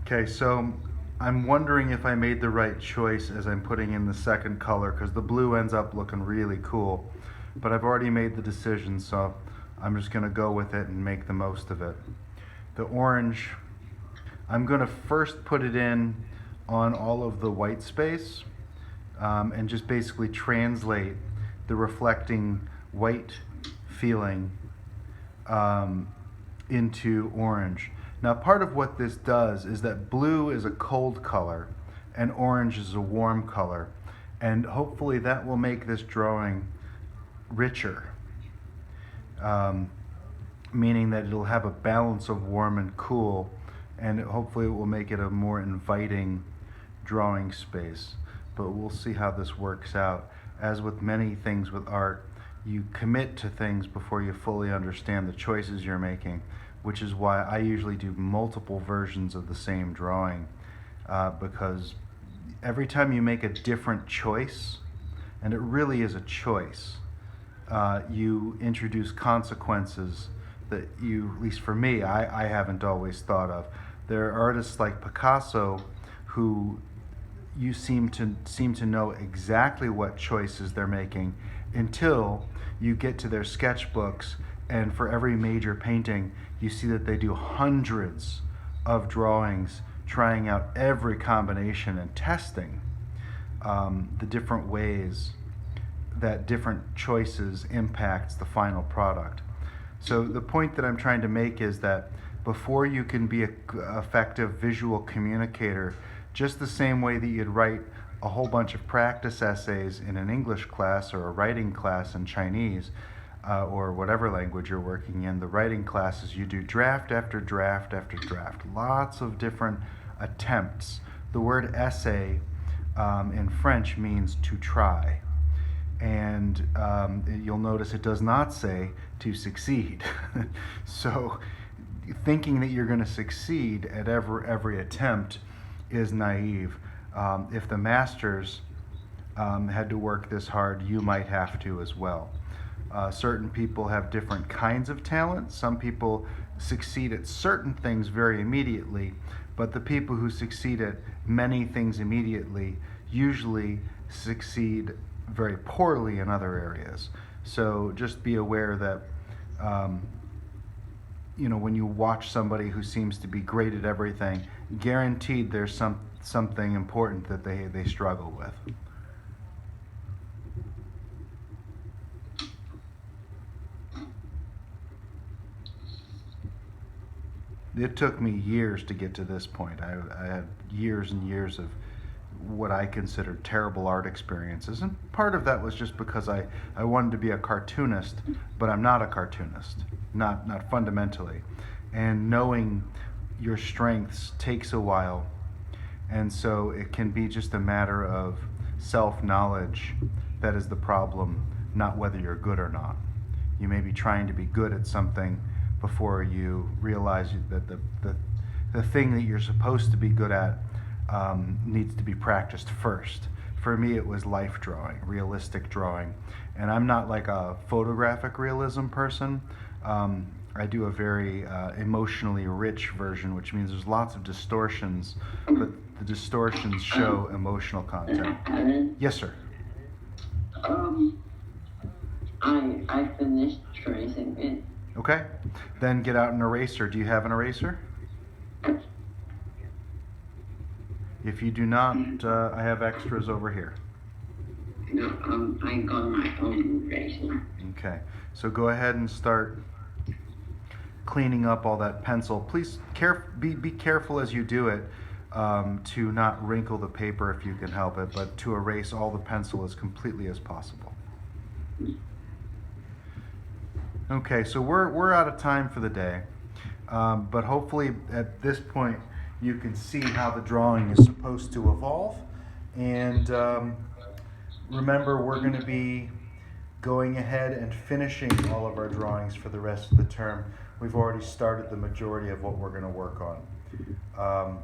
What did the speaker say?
Okay, so I'm wondering if I made the right choice as I'm putting in the second color, because the blue ends up looking really cool. But I've already made the decision, so I'm just gonna go with it and make the most of it. The orange, I'm gonna first put it in on all of the white space, and just basically translate the reflecting white feeling into orange. Now, part of what this does is that blue is a cold color and orange is a warm color, and hopefully that will make this drawing richer, meaning that it'll have a balance of warm and cool, and hopefully it will make it a more inviting drawing space. But we'll see how this works out. As with many things with art, you commit to things before you fully understand the choices you're making, which is why I usually do multiple versions of the same drawing, because every time you make a different choice, and it really is a choice, you introduce consequences that you, at least for me, I haven't always thought of. There are artists like Picasso who you seem to know exactly what choices they're making until you get to their sketchbooks, and for every major painting you see that they do hundreds of drawings trying out every combination and testing the different ways that different choices impacts the final product. So the point that I'm trying to make is that before you can be an effective visual communicator, just the same way that you'd write a whole bunch of practice essays in an English class or a writing class in Chinese, or whatever language you're working in, the writing classes, you do draft after draft after draft, lots of different attempts. The word essay in French means to try. And you'll notice it does not say to succeed. So thinking that you're going to succeed at every attempt is naive. If the masters had to work this hard, you might have to as well. Certain people have different kinds of talent. Some people succeed at certain things very immediately, but the people who succeed at many things immediately usually succeed very poorly in other areas. So just be aware that when you watch somebody who seems to be great at everything, guaranteed there's something important that they struggle with. It took me years to get to this point. I had years and years of what I considered terrible art experiences, and part of that was just because I wanted to be a cartoonist, but I'm not a cartoonist, not fundamentally. And knowing your strengths takes a while, and so it can be just a matter of self-knowledge that is the problem, not whether you're good or not. You may be trying to be good at something before you realize that the thing that you're supposed to be good at needs to be practiced first. For me, it was life drawing, realistic drawing. And I'm not like a photographic realism person. I do a very emotionally rich version, which means there's lots of distortions, but the distortions show emotional content. Yes, sir. I finished tracing it. Okay. Then get out an eraser. Do you have an eraser? If you do not, I have extras over here. No, I got my own eraser. Okay. So go ahead and start cleaning up all that pencil. Please be careful as you do it, to not wrinkle the paper if you can help it, but to erase all the pencil as completely as possible. Okay, so we're out of time for the day, but hopefully at this point you can see how the drawing is supposed to evolve. And remember, we're going to be going ahead and finishing all of our drawings for the rest of the term. We've already started the majority of what we're going to work on.